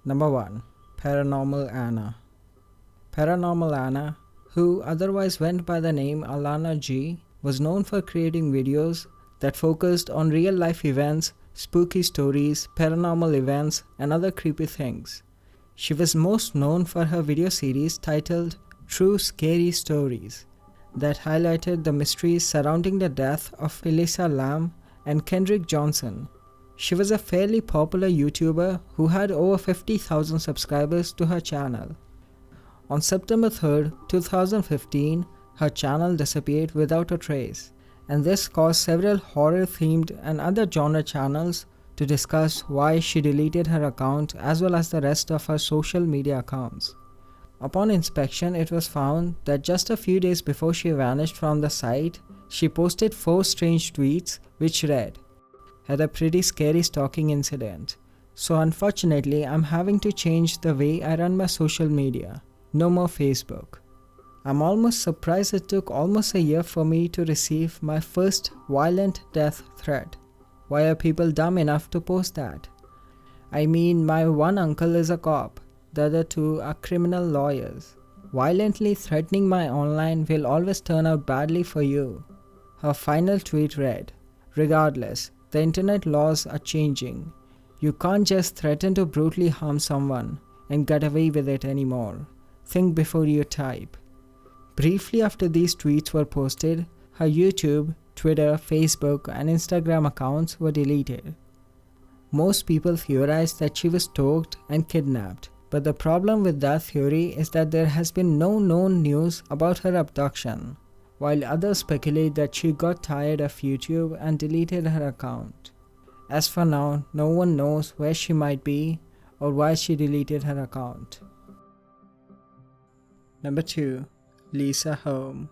Number 1. Paranormal Anna. Paranormal Anna, who otherwise went by the name Alana G, was known for creating videos that focused on real-life events, spooky stories, paranormal events, and other creepy things. She was most known for her video series titled True Scary Stories that highlighted the mysteries surrounding the death of Elisa Lam and Kendrick Johnson. She was a fairly popular YouTuber who had over 50,000 subscribers to her channel. On September 3, 2015, her channel disappeared without a trace, and this caused several horror-themed and other genre channels to discuss why she deleted her account as well as the rest of her social media accounts. Upon inspection, it was found that just a few days before she vanished from the site, she posted 4 strange tweets which read, "Had a pretty scary stalking incident. So unfortunately, I'm having to change the way I run my social media. No more Facebook. I'm almost surprised it took almost a year for me to receive my first violent death threat. Why are people dumb enough to post that? I mean, my one uncle is a cop, the other 2 are criminal lawyers. Violently threatening my online will always turn out badly for you." Her final tweet read, "Regardless, the internet laws are changing. You can't just threaten to brutally harm someone and get away with it anymore. Think before you type." Briefly after these tweets were posted, her YouTube, Twitter, Facebook, and Instagram accounts were deleted. Most people theorized that she was stalked and kidnapped, but the problem with that theory is that there has been no known news about her abduction, while others speculate that she got tired of YouTube and deleted her account. As for now, no one knows where she might be or why she deleted her account. Number 2. Lisa Home.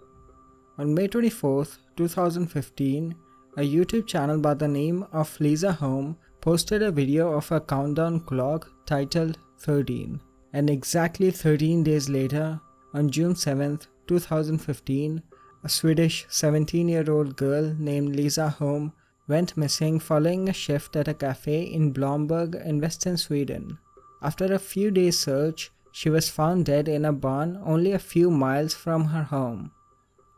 On May 24, 2015, a YouTube channel by the name of Lisa Home posted a video of a countdown clock titled 13. And exactly 13 days later, on June 7, 2015, a Swedish 17-year-old girl named Lisa Home went missing following a shift at a cafe in Blomberg in western Sweden. After a few days' search, she was found dead in a barn only a few miles from her home.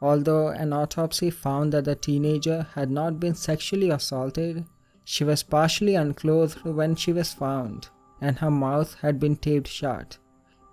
Although an autopsy found that the teenager had not been sexually assaulted, she was partially unclothed when she was found, and her mouth had been taped shut.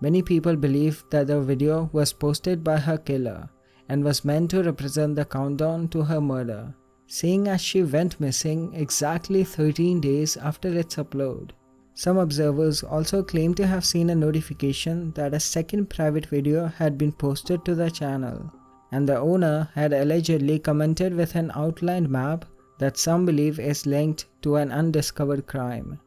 Many people believe that the video was posted by her killer and was meant to represent the countdown to her murder, seeing as she went missing exactly 13 days after its upload. Some observers also claim to have seen a notification that a second private video had been posted to the channel, and the owner had allegedly commented with an outlined map that some believe is linked to an undiscovered crime.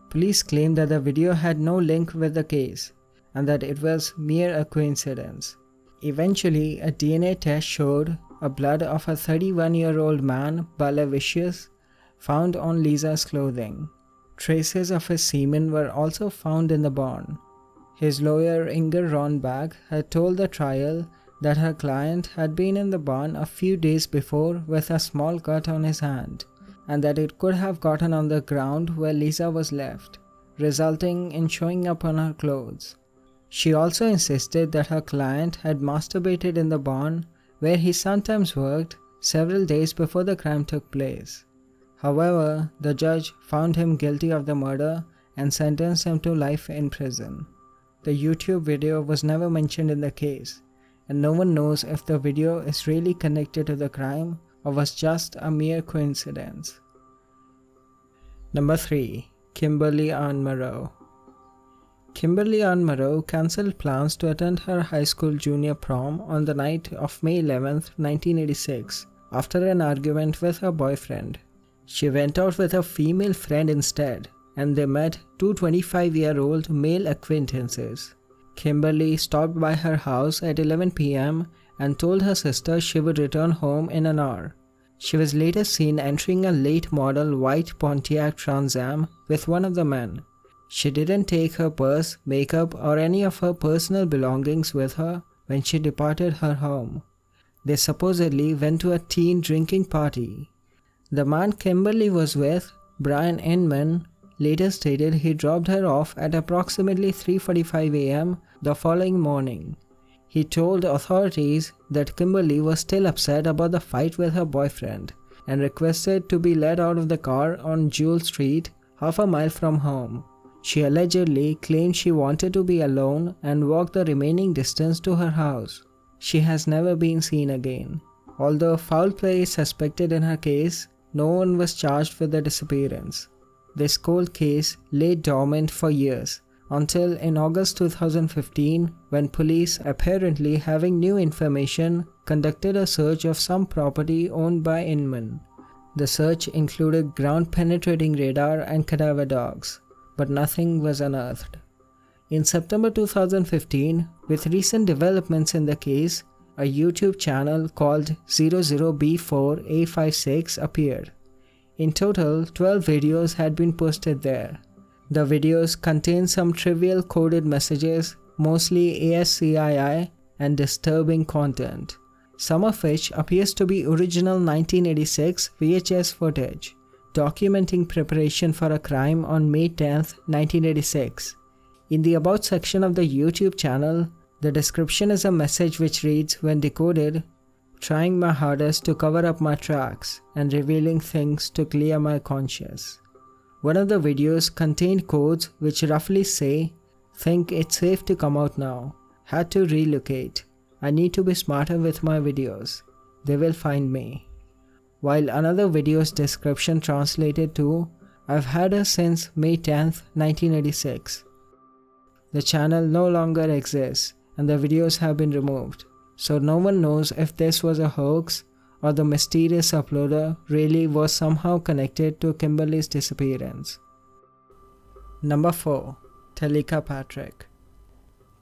Police claim that the video had no link with the case, and that it was mere a coincidence. Eventually, a DNA test showed a blood of a 31-year-old man, Bala Vicious, found on Lisa's clothing. Traces of his semen were also found in the barn. His lawyer Inger Ronbag had told the trial that her client had been in the barn a few days before with a small cut on his hand, and that it could have gotten on the ground where Lisa was left, resulting in showing up on her clothes. She also insisted that her client had masturbated in the barn where he sometimes worked several days before the crime took place. However, the judge found him guilty of the murder and sentenced him to life in prison. The YouTube video was never mentioned in the case, and no one knows if the video is really connected to the crime or was just a mere coincidence. Number 3. Kimberly Ann Morrow. Kimberly Ann Morrow cancelled plans to attend her high school junior prom on the night of May 11, 1986, after an argument with her boyfriend. She went out with a female friend instead, and they met 2 25-year-old male acquaintances. Kimberly stopped by her house at 11 p.m. and told her sister she would return home in an hour. She was later seen entering a late-model white Pontiac Trans Am with one of the men. She didn't take her purse, makeup, or any of her personal belongings with her when she departed her home. They supposedly went to a teen drinking party. The man Kimberly was with, Brian Inman, later stated he dropped her off at approximately 3:45 a.m. the following morning. He told authorities that Kimberly was still upset about the fight with her boyfriend and requested to be let out of the car on Jewel Street, half a mile from home. She allegedly claimed she wanted to be alone and walked the remaining distance to her house. She has never been seen again. Although foul play is suspected in her case, no one was charged with the disappearance. This cold case lay dormant for years, until in August 2015, when police, apparently having new information, conducted a search of some property owned by Inman. The search included ground-penetrating radar and cadaver dogs, but nothing was unearthed. In September 2015, with recent developments in the case, a YouTube channel called 00B4A56 appeared. In total, 12 videos had been posted there. The videos contain some trivial coded messages, mostly ASCII, and disturbing content, some of which appears to be original 1986 VHS footage, documenting preparation for a crime on May 10, 1986. In the About section of the YouTube channel, the description is a message which reads, when decoded, "Trying my hardest to cover up my tracks and revealing things to clear my conscience." One of the videos contained codes which roughly say, "Think it's safe to come out now. Had to relocate. I need to be smarter with my videos. They will find me." While another video's description translated to, "I've had her since May 10, 1986. The channel no longer exists and the videos have been removed, so no one knows if this was a hoax or the mysterious uploader really was somehow connected to Kimberly's disappearance. Number 4. Telika Patrick.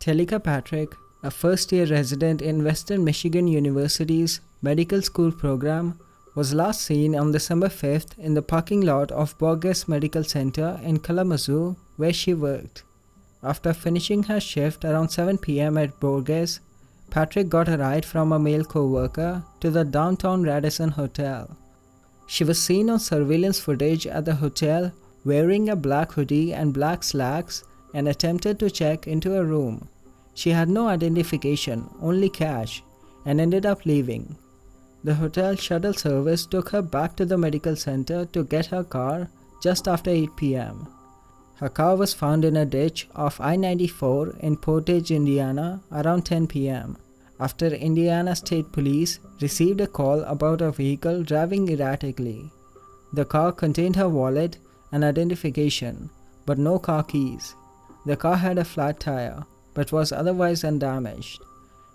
Telika Patrick, a first-year resident in Western Michigan University's medical school program, was last seen on December 5th in the parking lot of Borges Medical Center in Kalamazoo, where she worked. After finishing her shift around 7 p.m. at Borges, Patrick got a ride from a male co-worker to the downtown Radisson Hotel. She was seen on surveillance footage at the hotel wearing a black hoodie and black slacks and attempted to check into her room. She had no identification, only cash, and ended up leaving. The hotel shuttle service took her back to the medical center to get her car just after 8 p.m. Her car was found in a ditch off I-94 in Portage, Indiana around 10 p.m. after Indiana State Police received a call about a vehicle driving erratically. The car contained her wallet and identification, but no car keys. The car had a flat tire, but was otherwise undamaged.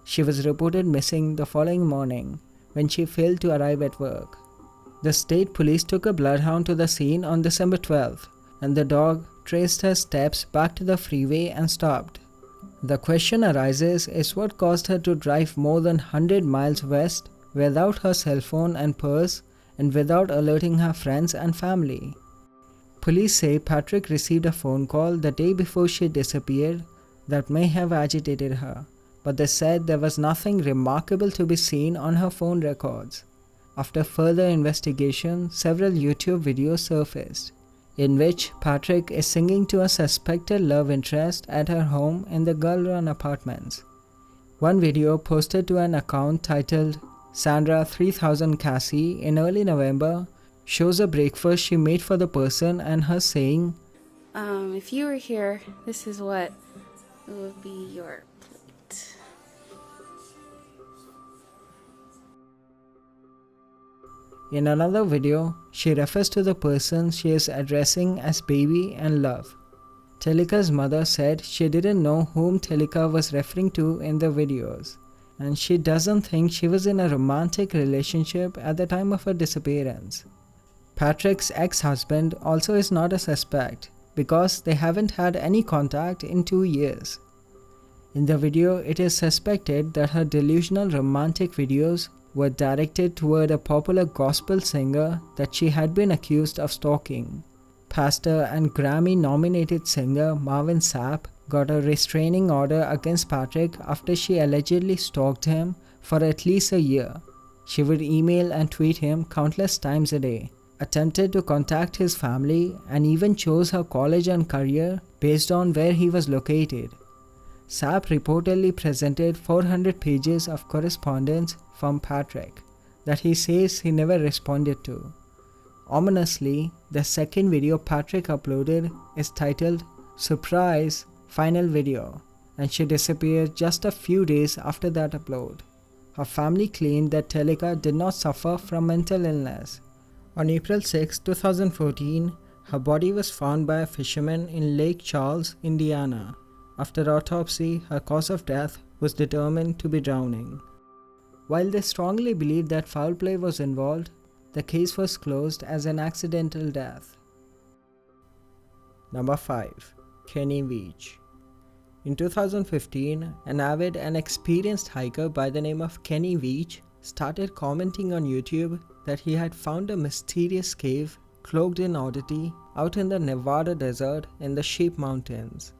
She was reported missing the following morning when she failed to arrive at work. The state police took a bloodhound to the scene on December 12th, and the dog traced her steps back to the freeway and stopped. The question arises is what caused her to drive more than 100 miles west without her cell phone and purse and without alerting her friends and family. Police say Patrick received a phone call the day before she disappeared that may have agitated her, but they said there was nothing remarkable to be seen on her phone records. After further investigation, several YouTube videos surfaced, in which Patrick is singing to a suspected love interest at her home in the Gull Run Apartments. One video posted to an account titled Sandra 3000 Cassie in early November shows a breakfast she made for the person and her saying, if you were here, this is what would be your plate. In another video, she refers to the person she is addressing as baby and love. Telika's mother said she didn't know whom Telika was referring to in the videos, and she doesn't think she was in a romantic relationship at the time of her disappearance. Patrick's ex-husband also is not a suspect because they haven't had any contact in 2 years. In the video, it is suspected that her delusional romantic videos were directed toward a popular gospel singer that she had been accused of stalking. Pastor and Grammy-nominated singer Marvin Sapp got a restraining order against Patrick after she allegedly stalked him for at least a year. She would email and tweet him countless times a day, attempted to contact his family, and even chose her college and career based on where he was located. Sapp reportedly presented 400 pages of correspondence from Patrick that he says he never responded to. Ominously, the second video Patrick uploaded is titled "Surprise Final Video," and she disappeared just a few days after that upload. Her family claimed that Telica did not suffer from mental illness. On April 6, 2014, her body was found by a fisherman in Lake Charles, Indiana. After autopsy, her cause of death was determined to be drowning. While they strongly believed that foul play was involved, the case was closed as an accidental death. Number 5. Kenny Veach. In 2015, an avid and experienced hiker by the name of Kenny Veach started commenting on YouTube that he had found a mysterious cave cloaked in oddity out in the Nevada desert in the Sheep Mountains.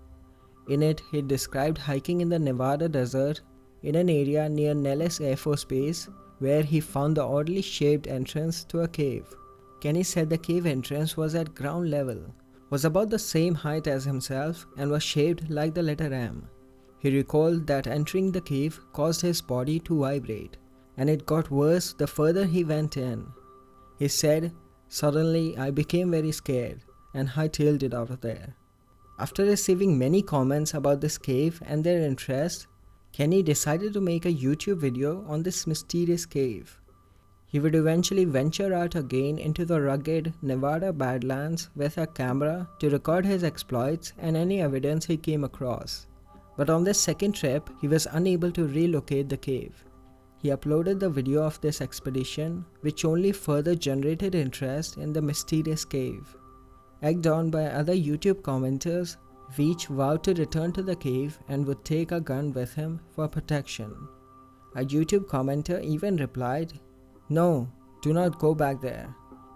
In it, he described hiking in the Nevada desert in an area near Nellis Air Force Base where he found the oddly shaped entrance to a cave. Kenny said the cave entrance was at ground level, was about the same height as himself, and was shaped like the letter M. He recalled that entering the cave caused his body to vibrate, and it got worse the further he went in. He said, "Suddenly I became very scared and hightailed it out of there." After receiving many comments about this cave and their interest, Kenny decided to make a YouTube video on this mysterious cave. He would eventually venture out again into the rugged Nevada Badlands with a camera to record his exploits and any evidence he came across. But on this second trip, he was unable to relocate the cave. He uploaded the video of this expedition, which only further generated interest in the mysterious cave. Egged on by other YouTube commenters, Veach vowed to return to the cave and would take a gun with him for protection. A YouTube commenter even replied, "No, do not go back there.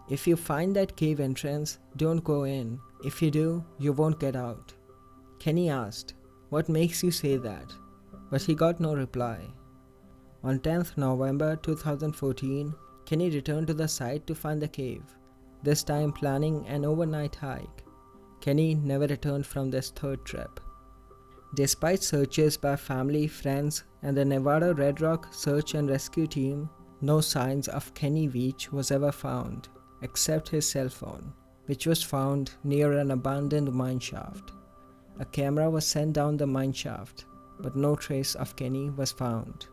If you find that cave entrance, don't go in. If you do, you won't get out." Kenny asked, "What makes you say that?" But he got no reply. On 10th November 2014, Kenny returned to the site to find the cave, this time planning an overnight hike. Kenny never returned from this third trip. Despite searches by family, friends, and the Nevada Red Rock Search and Rescue Team, no signs of Kenny Veach was ever found, except his cell phone, which was found near an abandoned mineshaft. A camera was sent down the mineshaft, but no trace of Kenny was found.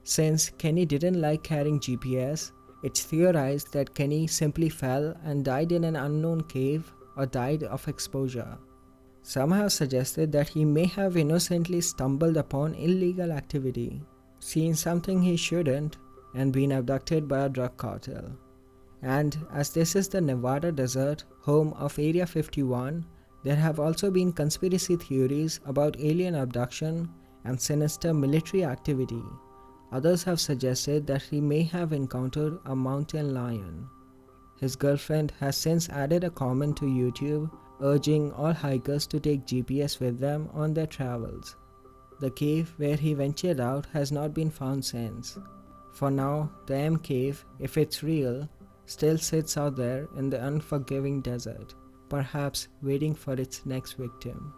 Since Kenny didn't like carrying GPS, it's theorized that Kenny simply fell and died in an unknown cave or died of exposure. Some have suggested that he may have innocently stumbled upon illegal activity, seen something he shouldn't, and been abducted by a drug cartel. And as this is the Nevada desert, home of Area 51, there have also been conspiracy theories about alien abduction and sinister military activity. Others have suggested that he may have encountered a mountain lion. His girlfriend has since added a comment to YouTube urging all hikers to take GPS with them on their travels. The cave where he ventured out has not been found since. For now, the M cave, if it's real, still sits out there in the unforgiving desert, perhaps waiting for its next victim.